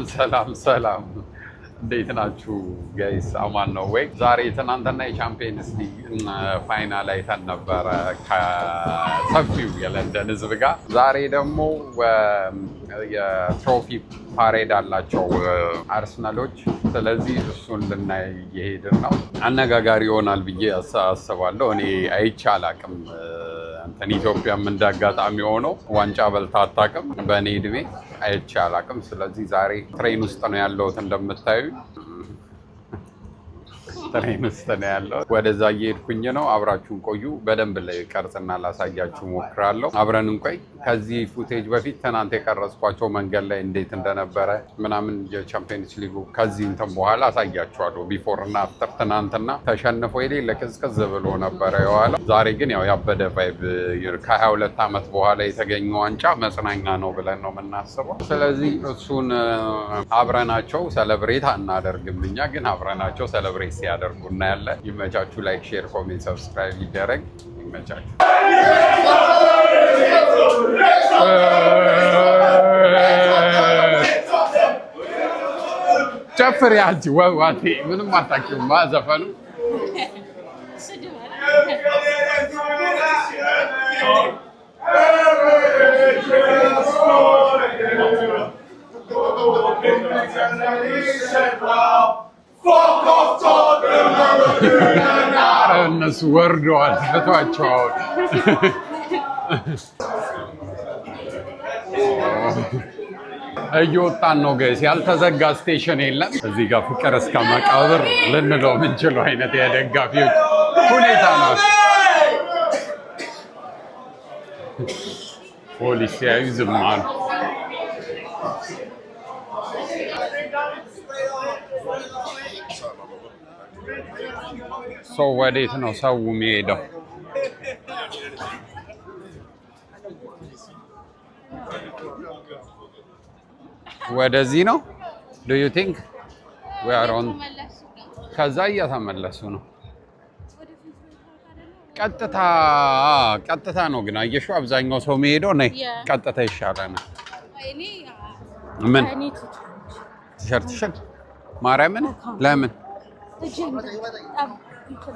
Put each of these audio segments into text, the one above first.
ሰላም እንዴት ናችሁ ጋይስ? አማን ነው ወይ? ዛሬ ትናንትና የቻምፒየንስ ሊግ ፋይናል አይተን ነበረ ከሰፊው የለንደን ህዝብ ጋር። ዛሬ ደግሞ የትሮፊ ፓሬድ አላቸው አርሰናሎች። ስለዚህ እሱን ልናይ እየሄድን ነው። አነጋጋሪ ይሆናል ብዬ አስባለሁ። እኔ አይቼ አላቅም። እንትን ኢትዮጵያም እንዳጋጣሚ ሆነው ዋንጫ በልታ አታውቅም በእኔ እድሜ አይቼ አላቅም። ስለዚህ ዛሬ ትሬን ውስጥ ነው ያለሁት እንደምታዩ ትሬን ውስጥ ነው ያለሁት። ወደዛ እየሄድኩኝ ነው። አብራችሁን ቆዩ። በደንብ ቀርጽና ላሳያችሁ ሞክራለሁ። አብረን እንቆይ። ከዚህ ፉቴጅ በፊት ትናንት የቀረጽኳቸው መንገድ ላይ እንዴት እንደነበረ ምናምን የቻምፒየንስ ሊጉ ከዚህ እንትን በኋላ አሳያችኋለሁ። ቢፎር እና አፍተር። ትናንትና ተሸንፎ የሌለ ቅዝቅዝ ብሎ ነበረ የዋለው። ዛሬ ግን ያው ያበደ ቫይብ ከ22 ዓመት በኋላ የተገኘ ዋንጫ መጽናኛ ነው ብለን ነው የምናስበው። ስለዚህ እሱን አብረናቸው ሰለብሬት አናደርግም እኛ ግን አብረናቸው ሰለብሬት ሲያደርጉ እናያለን። ይመቻችሁ። ላይክ፣ ሼር፣ ኮሜንት፣ ሰብስክራይብ ይደረግ። ይመቻችሁ። ጨፍር ያንቺ ዋቴ ምንም አታውቂውም ዘፈኑ እነሱ ወርደዋል። ፍቷቸዋል። እየወጣን ነው ጋይስ። ያልተዘጋ ስቴሽን የለም። እዚህ ጋር ፍቅር እስከ መቃብር ልንለው የምንችለው አይነት የደጋፊዎች ሁኔታ ነው። ፖሊስ ሲያዩ ዝም አሉ። ሰው ወዴት ነው ሰው የሚሄደው? ወደዚህ ነው። do you think we are on? ከዛ እየተመለሱ ነው። ቀጥታ ነው ግን አየሽው፣ አብዛኛው ሰው የሚሄደው ነይ ቀጥታ ይሻለናል። ምን ቲሸርትሽን ማርያምን ለምን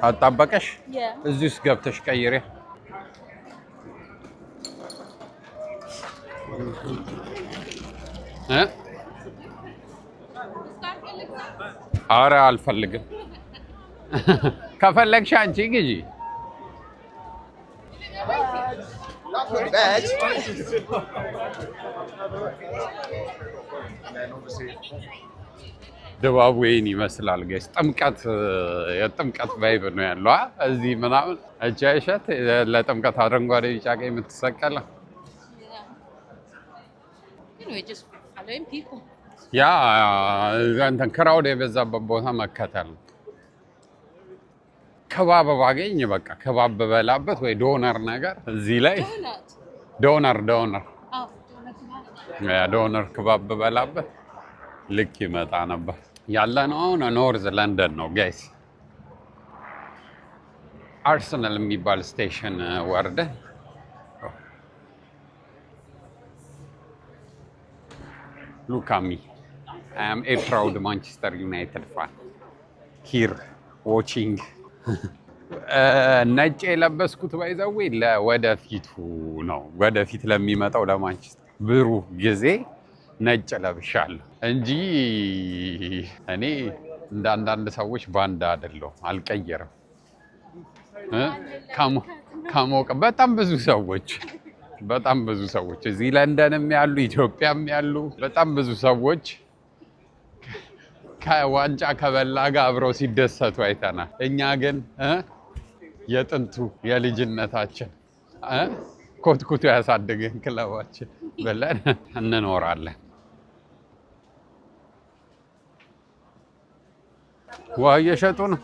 አጣበቀሽ? እዚህ ውስጥ ገብተሽ ቀይሬ። ኧረ አልፈልግም። ከፈለግሽ አንቺ ግዢ። ድባቡ ይሄን ይመስላል ጋይስ። የጥምቀት ቫይብ ነው ያለው እዚህ ምናምን። እቺ አይሸት ለጥምቀት አረንጓዴ ቢጫ ቀይ የምትሰቀለ ያ እንትን ክራውድ የበዛበት ቦታ መከተል ነው። ከባብ ባገኝ በቃ ከባብ በበላበት ወይ ዶነር ነገር እዚህ ላይ ዶነር ከባብ በበላበት ልክ ይመጣ ነበር። ያለነው አሁን ኖርዝ ለንደን ነው ጋይስ። አርሰናል የሚባል ስቴሽን ወርደን look at me. I am a proud Manchester United fan. Here watching. ነጭ የለበስኩት ባይዘዌ ለወደፊቱ ነው። ወደፊት ለሚመጣው ለማንቸስተር ብሩህ ጊዜ ነጭ ለብሻለሁ እንጂ እኔ እንደ አንዳንድ ሰዎች ባንዳ አይደለሁም። አልቀየርም። ካሞቀ በጣም ብዙ ሰዎች እዚህ ለንደንም ያሉ ኢትዮጵያም ያሉ በጣም ብዙ ሰዎች ከዋንጫ ከበላ ጋር አብረው ሲደሰቱ አይተናል። እኛ ግን የጥንቱ የልጅነታችን ኮትኩቶ ያሳደገን ክለባችን ብለን እንኖራለን። ውሃ እየሸጡ ነው።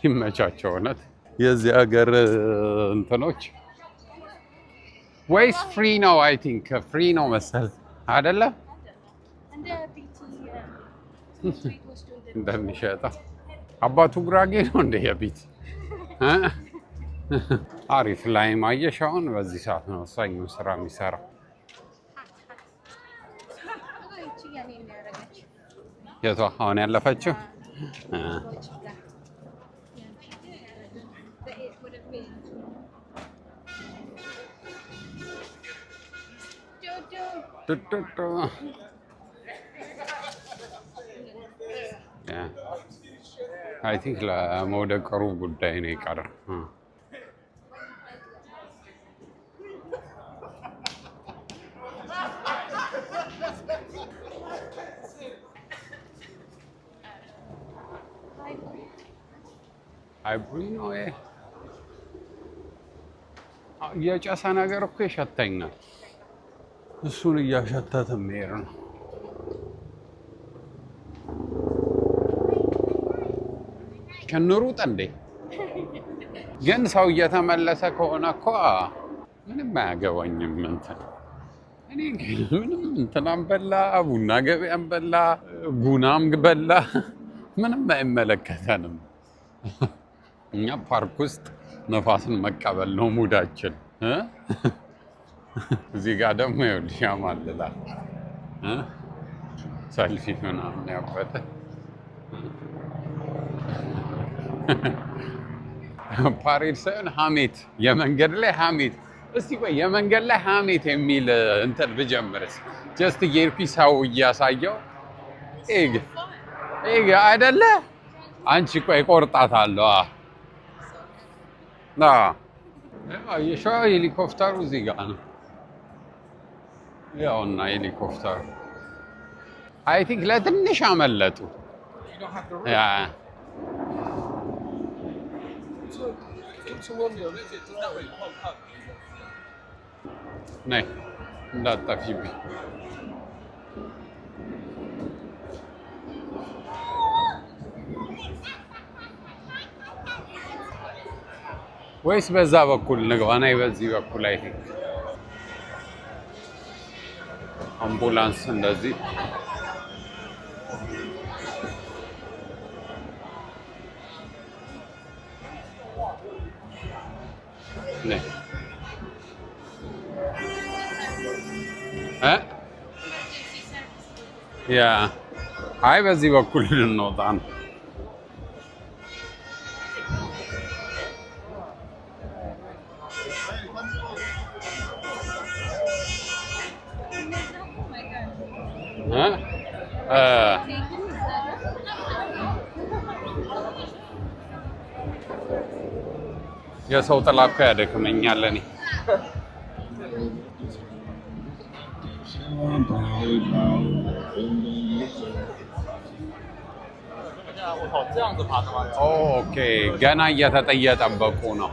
ይመቻቸው። እውነት የዚህ ሀገር እንትኖች ወይስ ፍሪ ነው? አይ ቲንክ ፍሪ ነው መሰል አይደለ? እንደሚሸጠው አባቱ ጉራጌ ነው እንደ የቢት አሪፍ ላይ ማየሽ። አሁን በዚህ ሰዓት ነው ወሳኙ ስራ የሚሰራው። የቷ አሁን ያለፈችው? አይ ቲንክ ለመውደቅ ሩብ ጉዳይ ነው የቀረ። አይቡኝ ነው የጨሰ ነገር እኮ ይሸተኛል። እሱን እያሸተተ መሄድ ነው። ከንሩጥ እንዴ! ግን ሰው እየተመለሰ ከሆነ እኮ ምንም አያገባኝም። እኔ ምንም እንትናም በላ ቡና ገበያም በላ ጉናም በላ ምንም አይመለከተንም። እኛ ፓርክ ውስጥ ነፋስን መቀበል ነው ሙዳችን። እዚህ ጋር ደግሞ ይኸውልሽ ያማልላል። ሰልፊ ምናምን ያበደ ፓሬድ ሳይሆን ሀሜት፣ የመንገድ ላይ ሀሜት። እስቲ ቆይ የመንገድ ላይ ሀሜት የሚል እንትን ብጀምርስ? ጀስት እየሄድኩኝ ሰው እያሳየው ኤግ አይደለ? አንቺ ቆይ ቆርጣታለሁ። የሸዋ ሄሊኮፕተሩ እዚህ ጋር ነው። ያውና ሄሊኮፕተሩ አይ ቲንክ ለትንሽ አመለጡ። ነይ እንዳትጠፊብኝ። ወይስ በዛ በኩል ንግባ? ነይ በዚህ በኩል አይ ቲንክ አምቡላንስ እንደዚህ ነይ ያ አይ በዚህ በኩል ልንወጣ ነው። የሰው ጥላ እኮ ያደክመኛል እኔ። ኦኬ ገና እየተጠየጠበቁ ነው።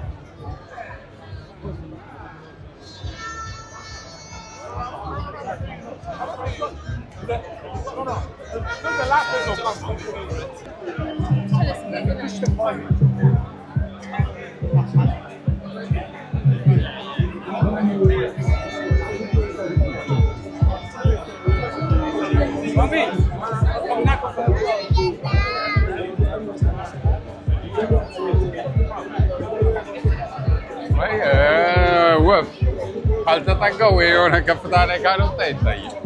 ወፍ ካልተጠጋው የሆነ ከፍታ ላይ ካልወጣ ይታያል።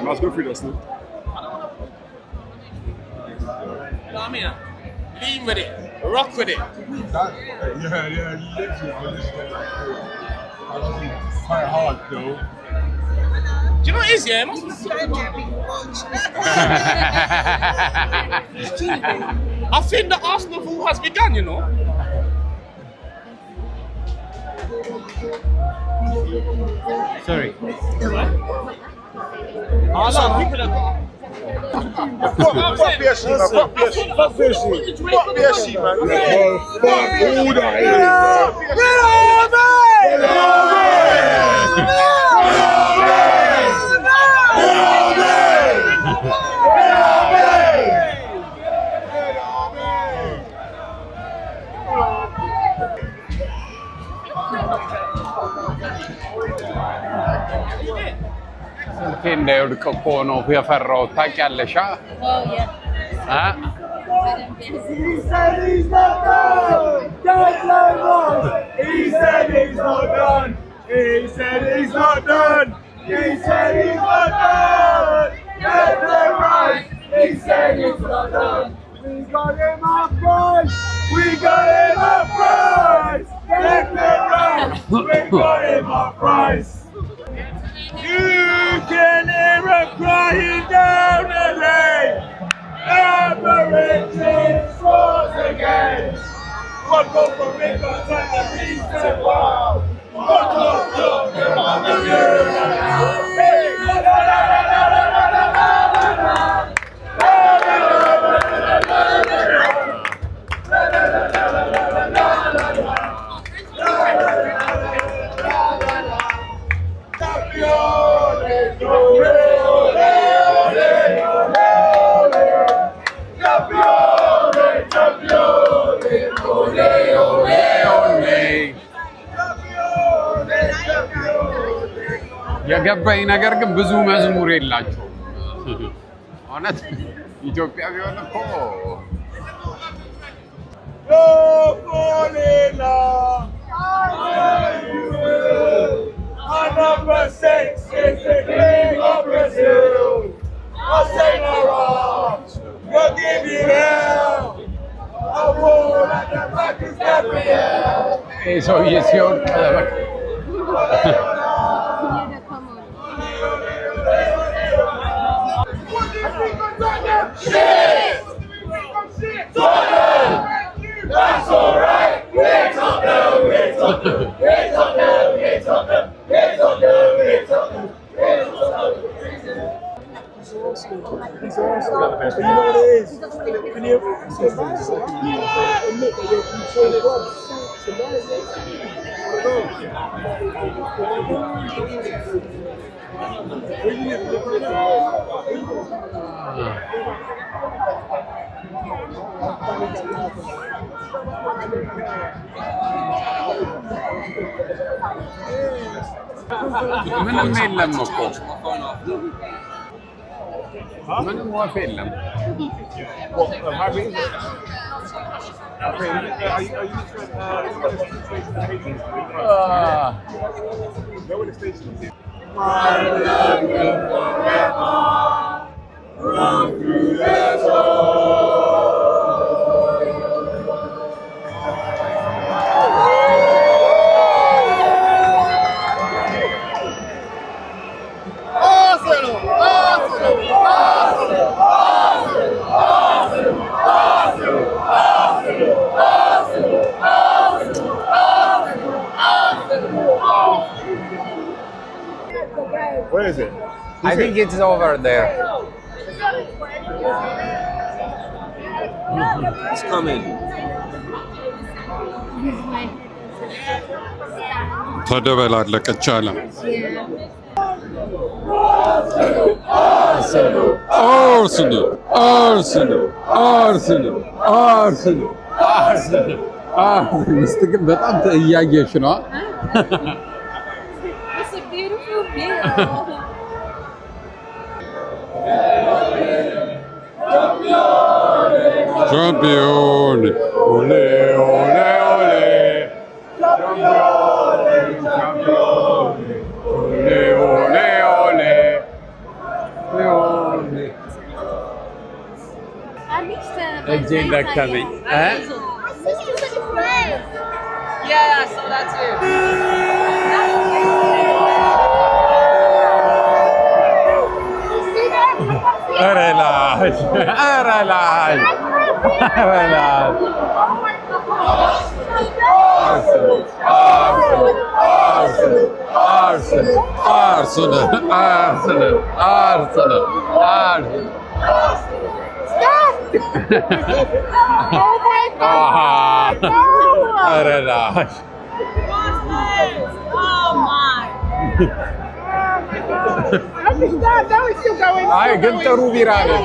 Was gut für das, ne? Lean with it, rock with it. Yeah, literally. Quite hard though. Do you know what it is, yeah? It must be I think the Arsenal fool has begun, you know. Sorry. Some people have got. Fuck Biashi, man. Fuck Biashi. Fuck Biashi, man. Fuck all that ስልኬ እንዳይወድቅ እኮ ነው የፈራሁት። ታውቂያለሽ? said he's not done. He said he's not done. Declan Rice. He said he's not done. We got him our prize. We got him our prize. Declan Rice. We got him our prize. You can hear him crying down the lane. Aberration scores again. One goal from Nicholas and the reason why. One goal from የገባኝ ነገር ግን ብዙ መዝሙር የላቸውም። እውነት ኢትዮጵያ ቢሆን እኮ number 6 is the king of Brazil. I'll say no wrong. We'll give you hell. A war at the back is Gabriel. ይህ ሰውዬ ሲወድቅ በቃ That's alright. We're Tottenham. We're Tottenham. We're Tottenham. We're Tottenham. We're Tottenham. We're Tottenham. We're Tottenham. He's awesome. You know what it is? Can you admit that you're controlling God? ምንም የለም እኮ ምንም ወፍ የለም። Where is it? I think it's over there. It's coming. ተደበላለቀች አለ። አርሰናል ሚስት ግን በጣም እያየሽ ነው። It's a beautiful view. ሻምፒዮን ኦሌ ኦሌ ኦሌ እጄን ደከመኝ። Yeah, I saw that too. ኧረ ላሽ ኧረ ላሽ ኧረ ላሽ አርሰናል ኧረ ላሽ Oh my. አይ ግን ጥሩ ቢራ ነው።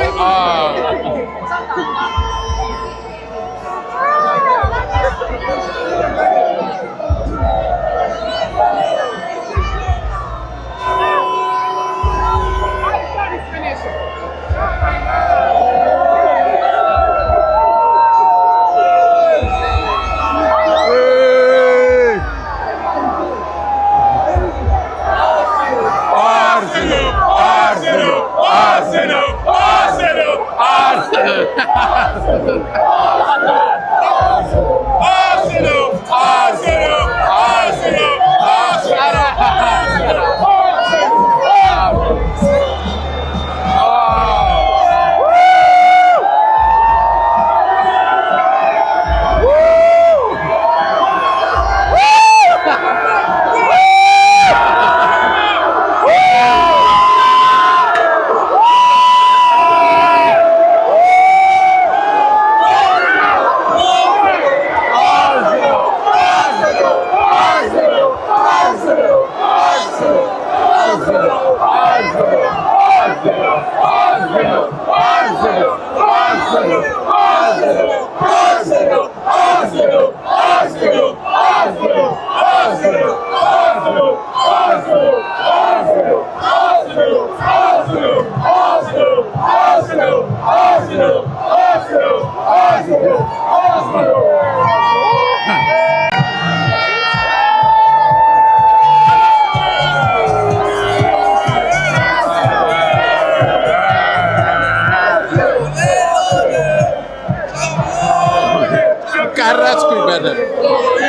በል ኦሌ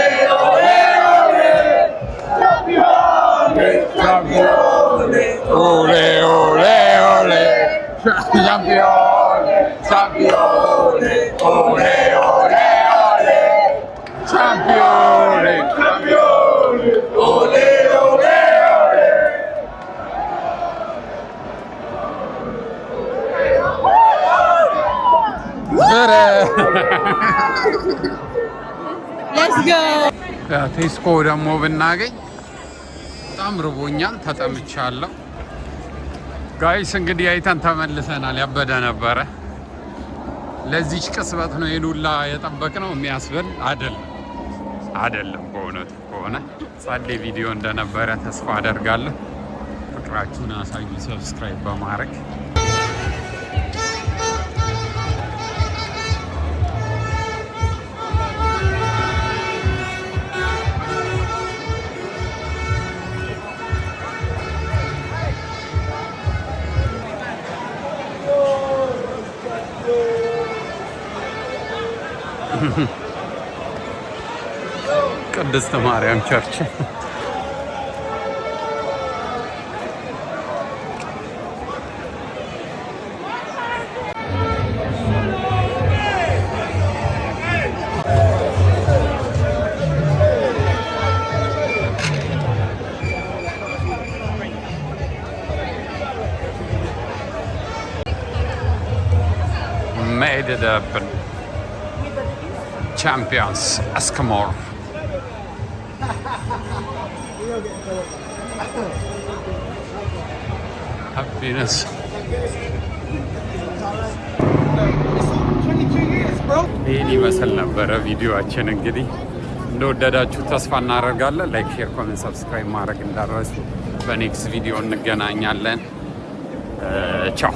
ኦሌ ኦሌ ሻምፒዮን ሻምፒዮን ኦሌ ኦሌ ኦሌ ሻምፒዮን ሻምፒዮን ኦሌ ኦሌ ኦሌ Let's go. ቴስኮ ደግሞ ብናገኝ በጣም ርቦኛል፣ ተጠምቻለሁ። ጋይስ እንግዲህ አይተን ተመልሰናል። ያበደ ነበረ። ለዚች ቅጽበት ነው የሉላ የጠበቅነው የሚያስብል አይደለም። በእውነቱ ከሆነ ጸዴ ቪዲዮ እንደነበረ ተስፋ አደርጋለሁ። ፍቅራችሁን አሳዩ ሰብስክራይብ በማድረግ ቅድስት ማርያም ቸርች made it happen. Champions Eskimo. Happiness. ይህን ይመስል ነበረ ቪዲዮአችን። እንግዲህ እንደወደዳችሁ ተስፋ እናደርጋለን። ላይክ፣ ሼር፣ ኮሜንት፣ ሰብስክራይብ ማድረግ እንዳትረሱ። በኔክስት ቪዲዮ እንገናኛለን። ቻው።